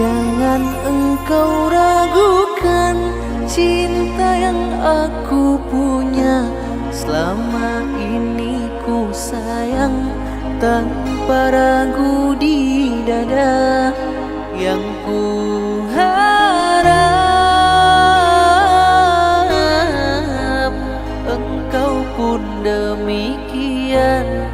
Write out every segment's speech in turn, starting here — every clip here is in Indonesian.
Jangan engkau ragukan cinta yang aku punya. Selama ini ku sayang tanpa ragu di dada. Yang ku harap engkau pun demikian.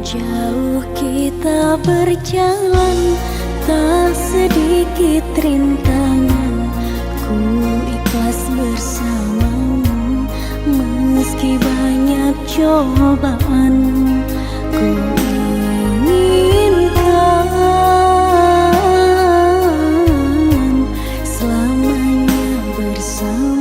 Jauh kita berjalan, tak sedikit rintangan. Ku ikhlas bersamamu, meski banyak cobaan. Ku inginkan selamanya bersamamu.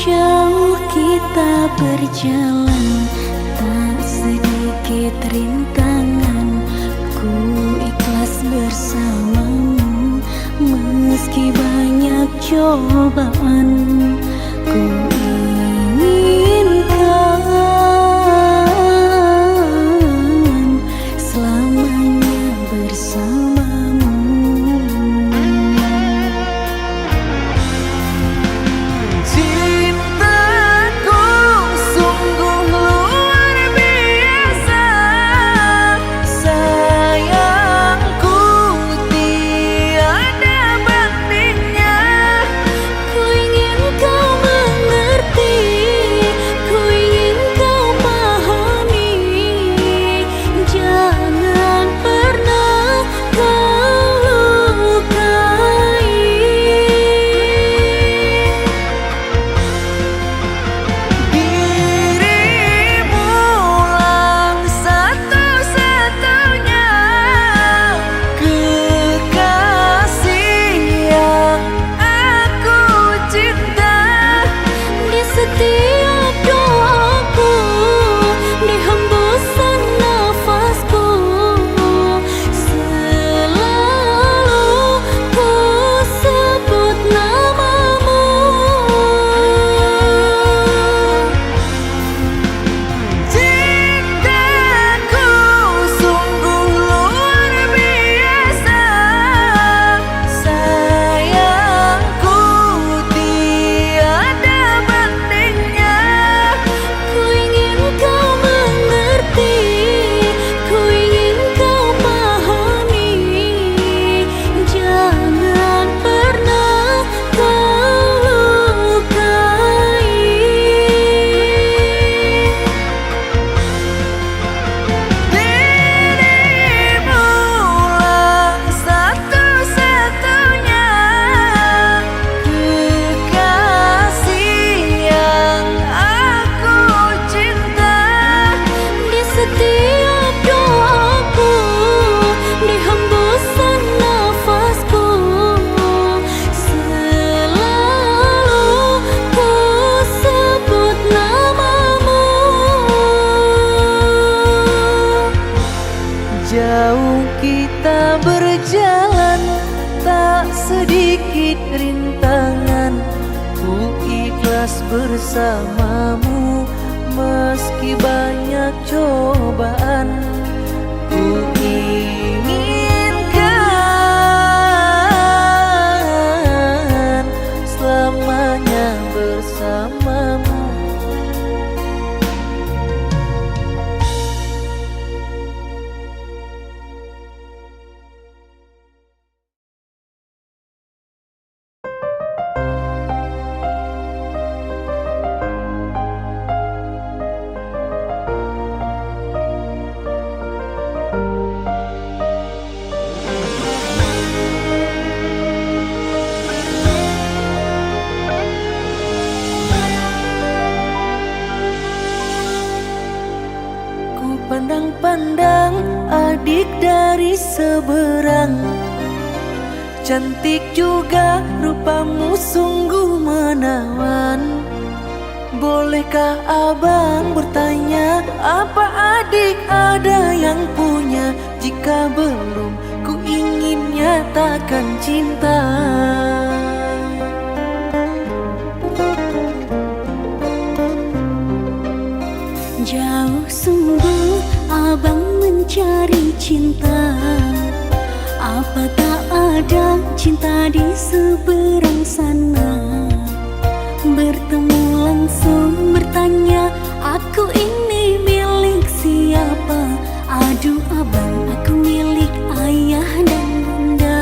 Jauh kita berjalan, tak sedikit rintangan. Ku ikhlas bersamamu, meski banyak cobaan. Ku inginkan selamanya bersamamu. rintangan, ku ikhlas bersamamu. Meski banyak cobaan, ku inginkan selamanya bersamamu. Pandang-pandang adik dari seberang, cantik juga rupamu sungguh menawan. Bolehkah abang bertanya, apa adik ada yang punya? Jika belum, ku ingin nyatakan cinta. Jauh sungguh abang mencari cinta, apa tak ada cinta di seberang sana? Bertemu langsung bertanya, aku ini milik siapa? Aduh abang, aku milik ayah dan bunda.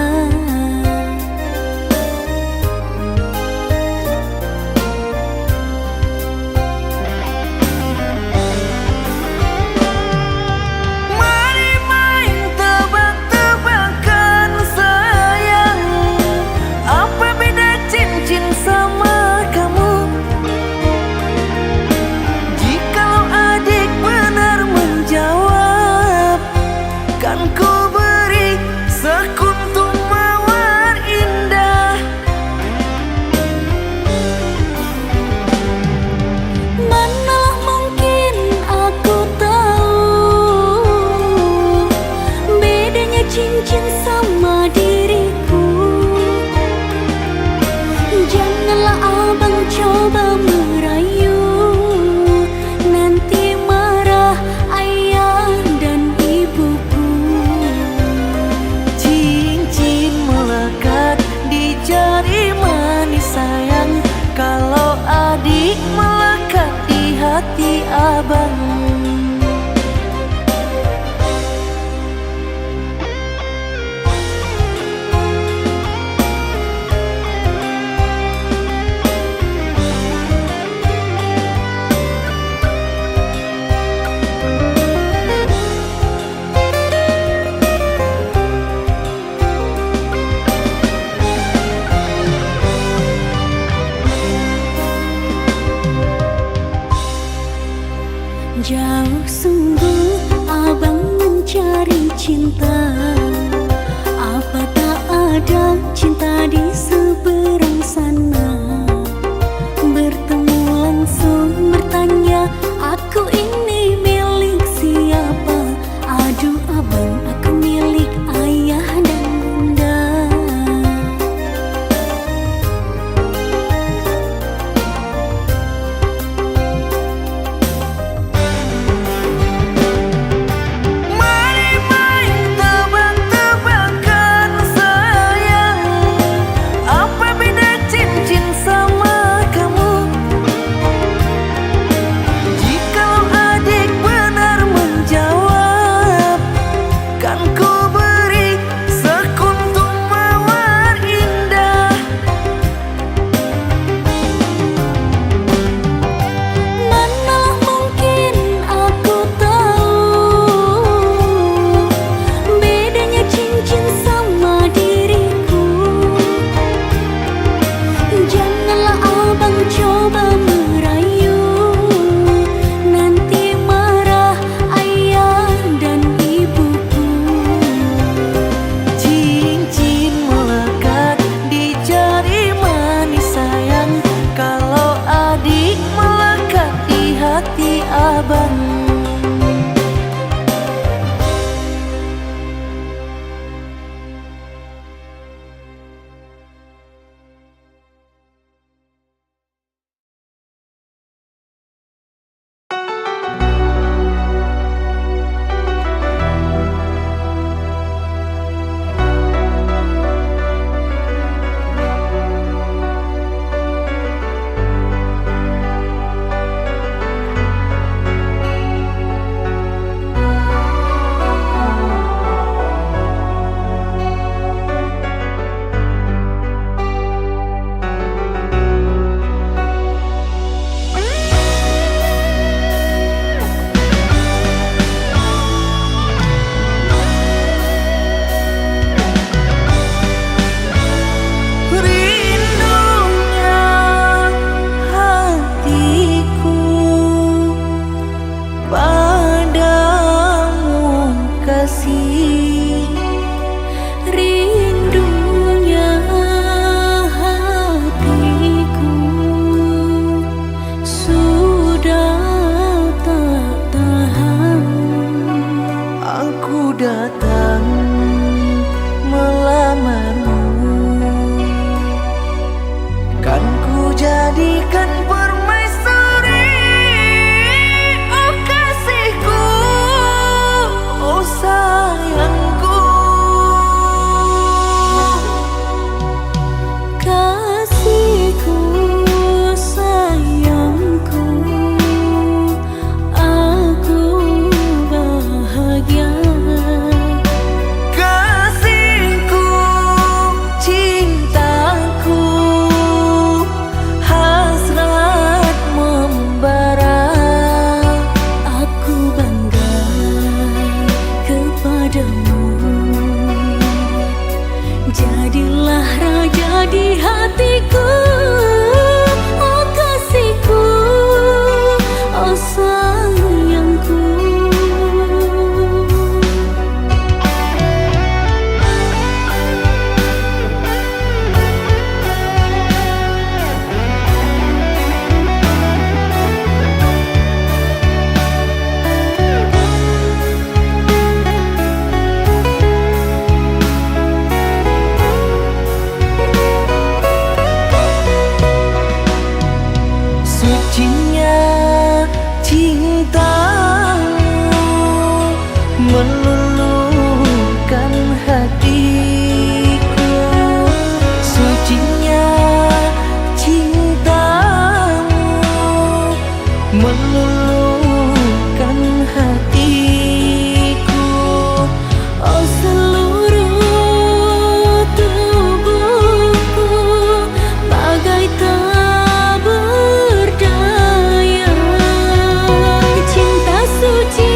Cincin sama diriku, janganlah abang coba merayu, nanti marah ayah dan ibuku. Cincin melekat di jari manis sayang, kalau adik melekat di hati abang. Jauh sungguh abang mencari cinta, apa tak ada cinta di seberang sana? Bertemu langsung bertanya, aku ini milik siapa? Aduh abang, aku milik ayah dan bunda. Cinta Kaulah raja di hatiku, oh kasihku, oh sayangku. Sucinya cintamu meluluhkan hatiku. Sucinya cintamu meluluhkan hatiku. Oh seluruh tubuhku bagai tak berdaya. Cinta suci,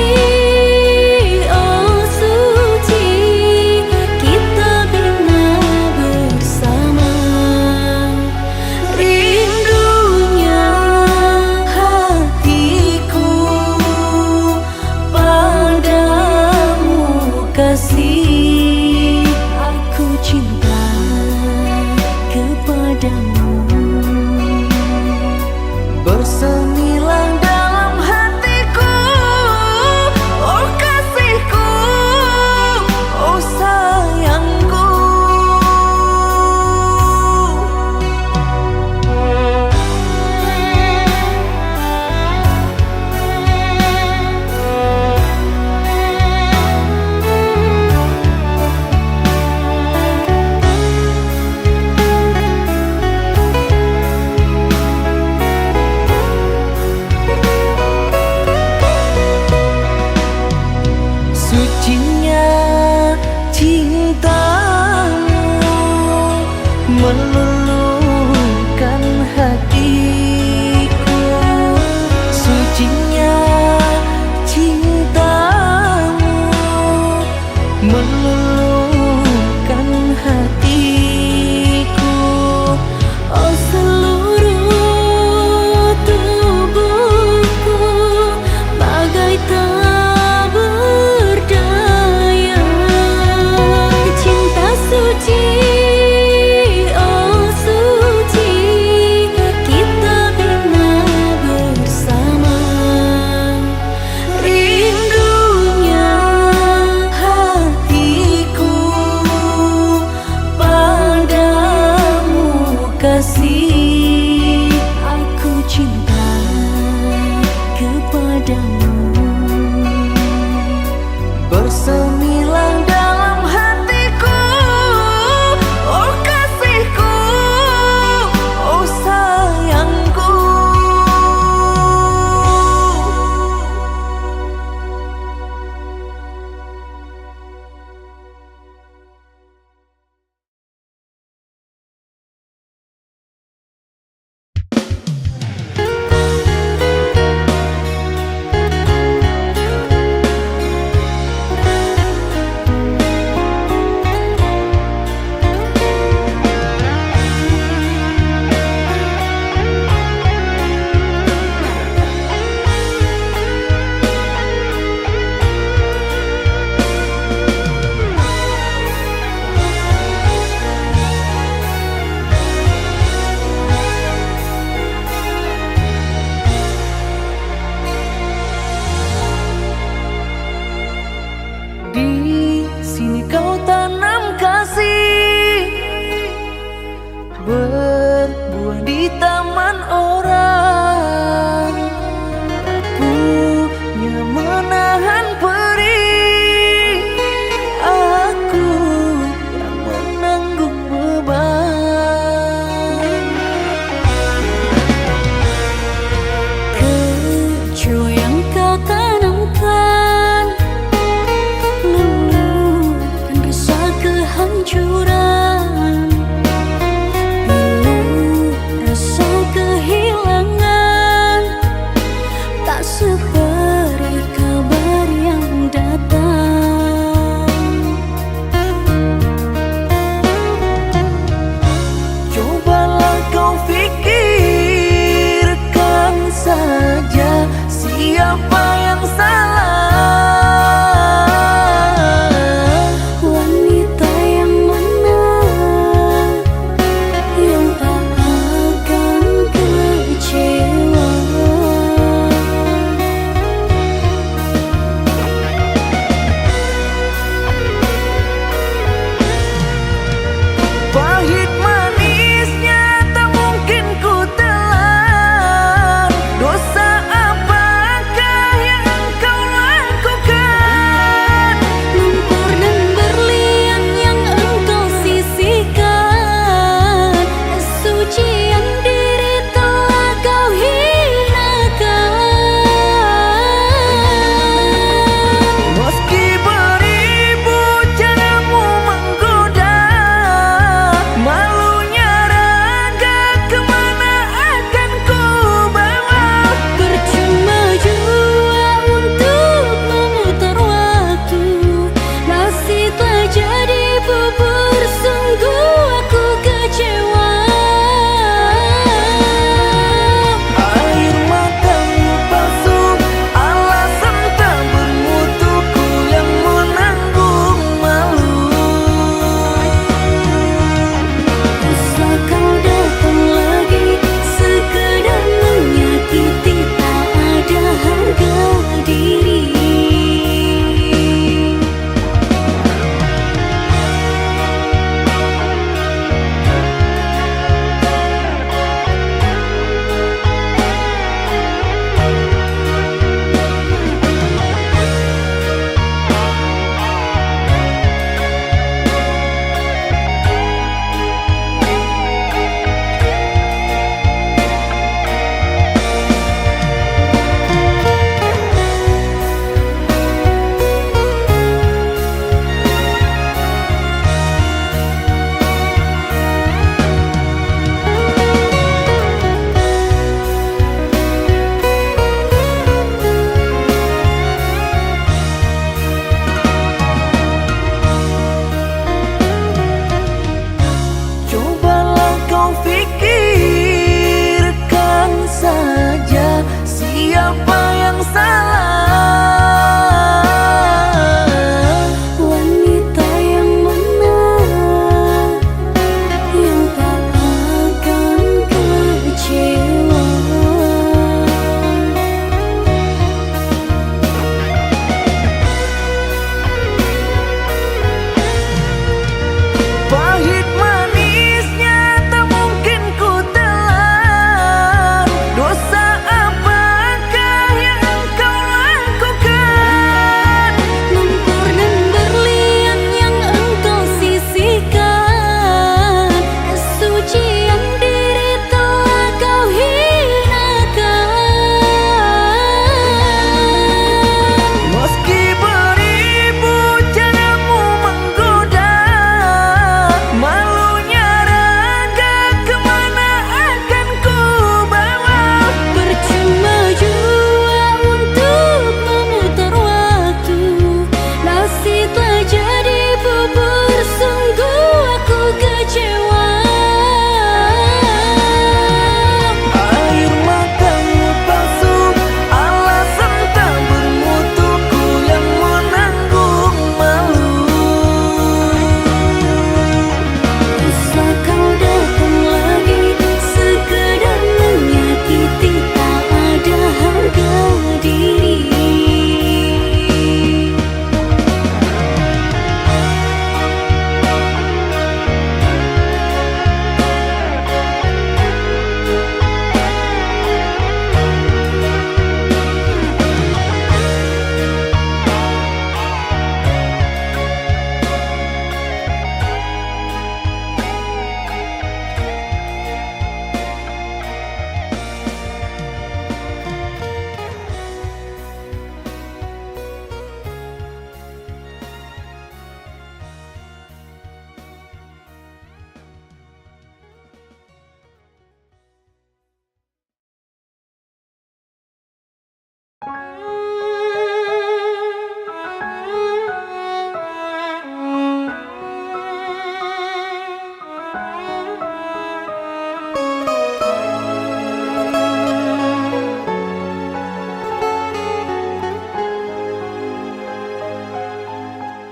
oh suci, kita bina bersama. Rindunya hatiku padamu kasih, Aku cinta kepadamu. bersemilang dalam hatiku. Oh kasihku, oh sayangku. Sucinya cintamu meluluhkan hatiku. Sucinya cintamu meluluhkan hatiku. Oh seluruh tubuhku bagai tak berdaya. Cinta suci, oh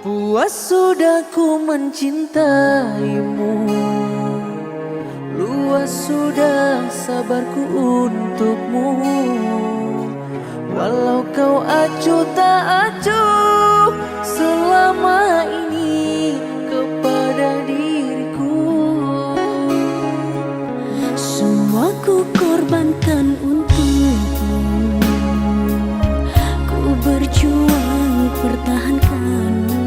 Puas sudah ku mencintaimu, luas sudah sabarku untukmu. Walau kau acuh tak acuh selama ini kepada diriku. Semua ku korbankan untukmu, ku berjuang pertahankanmu.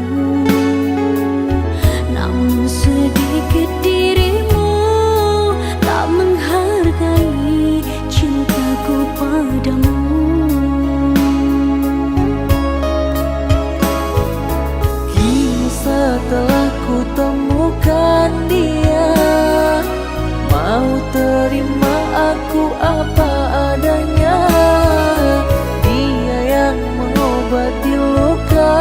Namun sedikit dirimu tak menghargai cintaku padamu. Kini setelah ku temukan dia, mau terima aku apa adanya. Dia yang mengobati luka,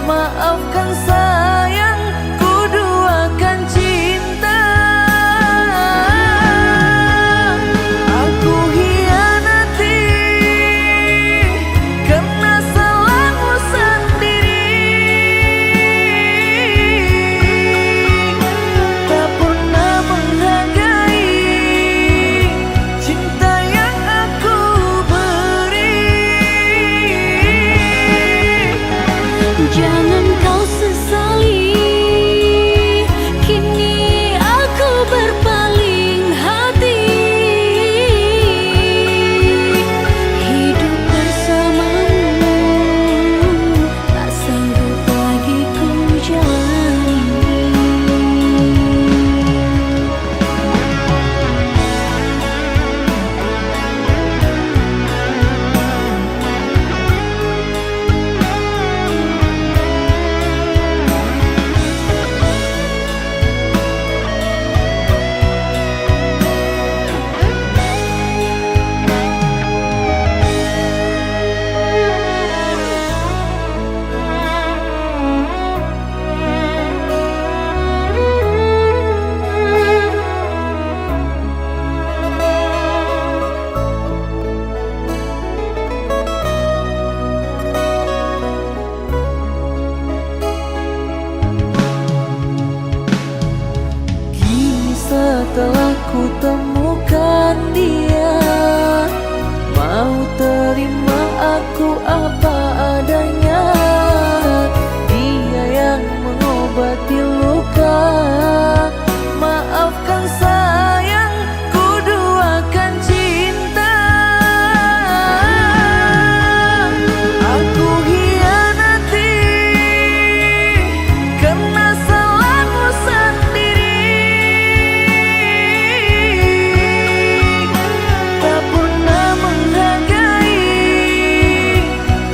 maafkan sayang, ku duakan cinta. Aku hianati karena salahmu sendiri, tak pernah menghargai cinta yang aku beri. Jangan kau sesali, kini aku berpaling hati. Hidup bersamamu tak sanggup lagi ku jalani. Kini setelah ku temukan dia, mau terima aku apa adanya. Dia yang mengobati luka, maafkan sayang, ku duakan cinta. Aku hianati karena salahmu sendiri, tak pernah menghargai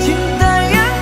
cinta yang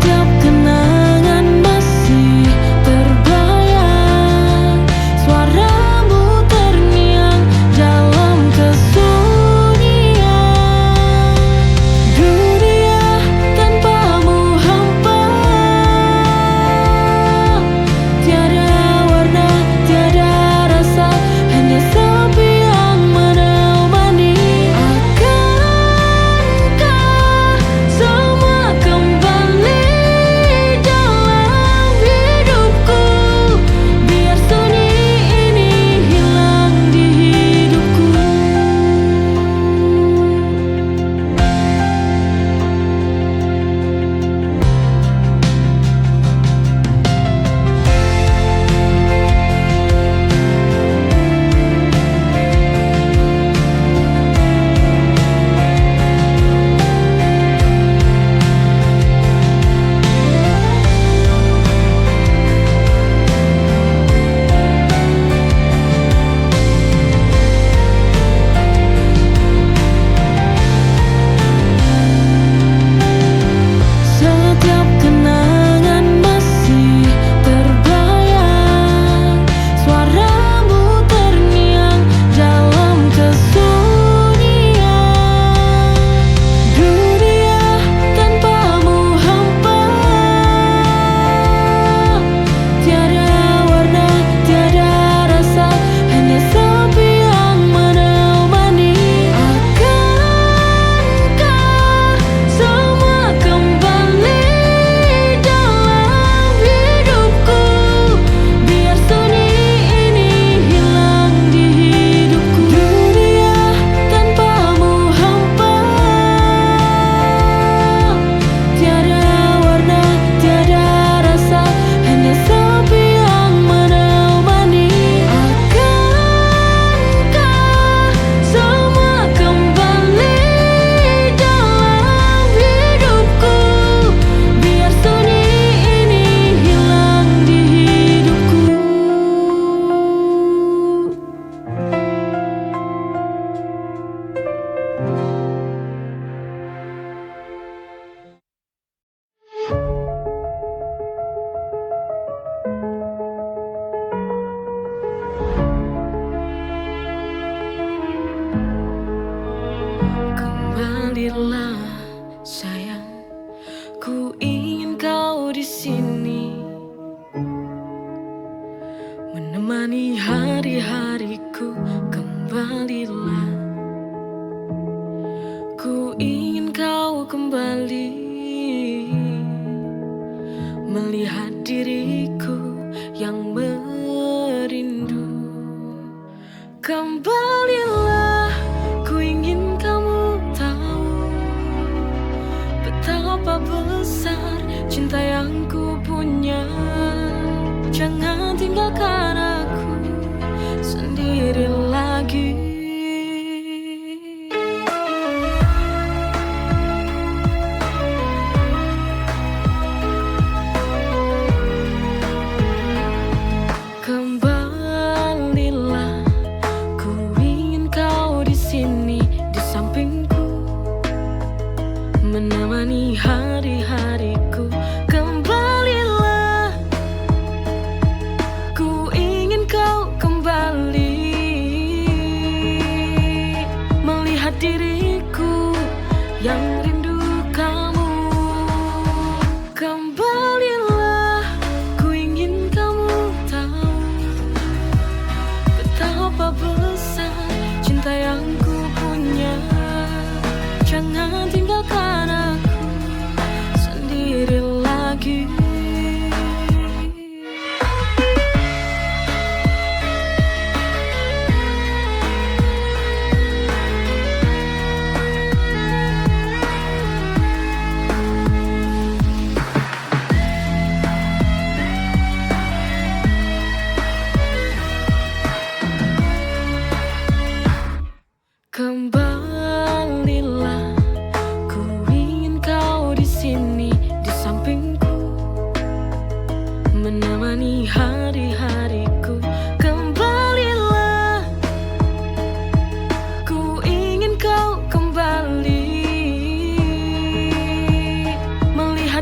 Setiap kenangan masih terbayang, suaramu terngiang dalam kesunyian. Dunia tanpamu hampa, tiada warna, tiada rasa, hanya sepi yang menemani. Akankah semua kembali dalam hidupku, biar sunyi ini hilang di hidupku. Setiap kenangan masih terbayang, suaramu terngiang dalam kesunyian. Dunia tanpamu hampa, tiada warna, tiada rasa, hanya sepi yang menemani. Akankah semua kembali dalam hidupku, biar sunyi ini hilang di hidupku. Dunia tanpamu hampa, tiada warna, tiada rasa, hanya sepi yang menemani. Akankah semua kembali dalam hidupku, biar sunyi ini hilang di hidupku. Kembalilah sayang, ku ingin kau di sini, menemani hari-hariku. Kembalilah, ku ingin kau kembali, melihat diriku yang merindu. Kembalilah, ku ingin kamu tahu betapa besar cinta yang ku punya. Jangan tinggalkan aku sendiri lagi. Kembalilah, ku ingin kau di sini, di sampingku, menemani hari-hariku. Kembalilah, ku ingin kau kembali,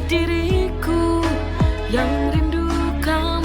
diriku yang rindu kamu.